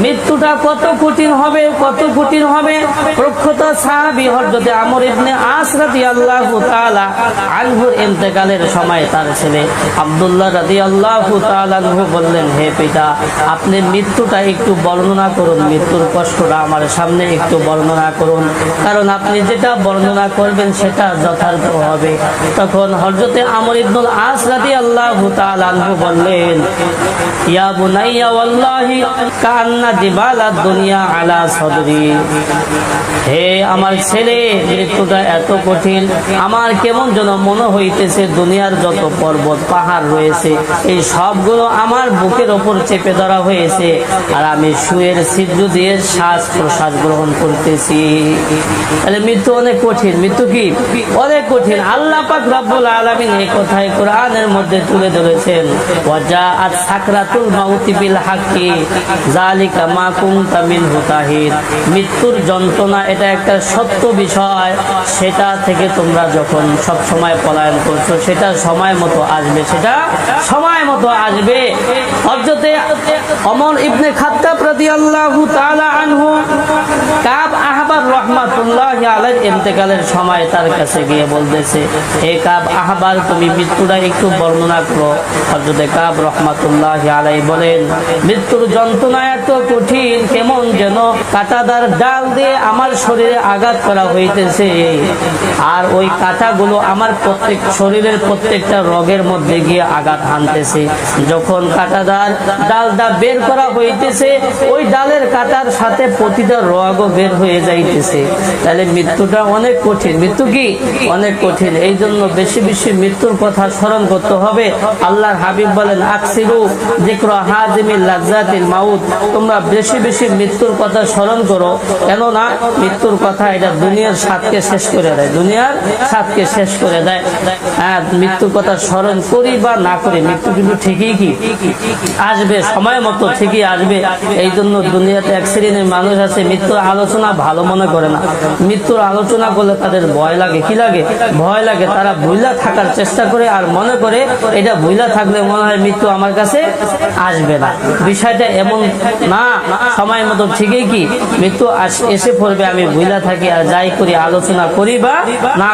মৃত্যুটা কত কঠিন হবে, কত কঠিন হবে। প্রখ্যাত সাহাবী হযরত আমর ইবনে আস রাদিয়াল্লাহু তাআলা আনহুর ইন্তেকালের সময় তার ছেলে আব্দুল্লাহ রাদিয়াল্লাহু তাআলা আনহু বললেন, হে পিতা, আপনি মৃত্যুটা একটু বর্ণনা করুন, মৃত্যুর কষ্টটা আমার সামনে একটু বর্ণনা করুন, কারণ আপনি যেটা বর্ণনা করবেন সেটা যথার্থ হবে। তখন হযরত আমর ইবনুল আস রাদিয়াল্লাহু তাআলা আনহু বললেন, ইয়া বুনাইয়া ওয়াল্লাহি কান্না জিবালাদ দুনিয়া আলা সদরি, হে আমার ছেলে, মৃত্যুটা এত কঠিন, আমার কেমন যেন মনে হইতেছে দুনিয়ার যত পর্বত পাহাড় রয়েছে এই সবগুলো আমার বুকের ওপর চেপে ধরা হয়েছে, আর আমি শুয়ের ছিদ্র দিয়ে শ্বাস প্রশ্বাস গ্রহণ করতেছি। তাহলে মৃত্যু অনেক কঠিন। মৃত্যু কি অনেক কঠিন। আল্লাহ পাক রব্বুল আলামিন এই কথাই কোরআনের মধ্যে তুলে ধরেছেন, ওয়াজাআত সাকরাতুল মাউতি বিল হাক্কি যালিকা মা কুনতা মিনহু তাহিদ। মৃত্যুর যন্ত্রণা এটা একটা সত্য বিষয়, সেটা থেকে তোমরা যখন সব সময় পলায়ন করছো সেটা সময় মতো আসবে, সেটা সময় মতো আসবে। হযরতে ওমর ইবনে খাত্তাব রাদিয়াল্লাহু তাআলা আনহু কাব আহবার রাহমাতুল্লাহি আলাইহি ইন্তেকালের সময় তার কাছে গিয়ে বলতেছে, হে কাব আহবার, তুমি মৃত্যুটা একটু বর্ণনা করো। হযরতে কাব রাহমাতুল্লাহি আলাইহি বলেন, মৃত্যুর যন্ত্রণা এত কঠিন, কেমন যেন কাঁটাদার ডাল দিয়ে আমার শরীরে আঘাত করা হইতেছে, আর ওই কাঁটাগুলো আমার প্রত্যেক শরীরের প্রত্যেকটা রগের মধ্যে গিয়ে আঘাত হানতেছে। যখন কাঁটাদার ডালটা বের করা হইতেছে, ওই ডালের কাঁটার সাথে প্রতিটা রগও বের হয়ে যাইতেছে। তাহলে মৃত্যুটা অনেক কঠিন। মৃত্যু কি অনেক কঠিন। এই জন্য বেশি বেশি মৃত্যুর কথা স্মরণ করতে হবে। আল্লাহর হাবিব বলেন, আকসিরু যিকরা হাজিমিল লাজ্জাতিল মাউত, তোমরা বেশি বেশি মৃত্যুর কথা স্মরণ করো, কেননা মৃত্যুর কথা এটা দুনিয়ার স্বাদকে শেষ করে দেয়, দুনিয়ার স্বাদকে শেষ করে দেয়। হ্যাঁ, মৃত্যুর কথা স্মরণ করি বা না করি, মৃত্যু কিন্তু ঠিকই কি আসবে, সময় মতো ঠিকই আসবে। এই জন্য দুনিয়াতে এক শ্রেণীর মানুষ আছে মৃত্যুর আলোচনা ভালো মনে করে না। মৃত্যুর আলোচনা করলে তাদের ভয় লাগে। কি লাগে? ভয় লাগে। তারা ভুইলা থাকার চেষ্টা করে, আর মনে করে এটা ভুইলা থাকলে মনে হয় মৃত্যু আমার কাছে আসবে না। বিষয়টা এমন না, সময় মতো ঠিকই কি মৃত্যু এসে পড়বে। আমি ভুইলা থাকি আর যাই করি, আলোচনা করি বা না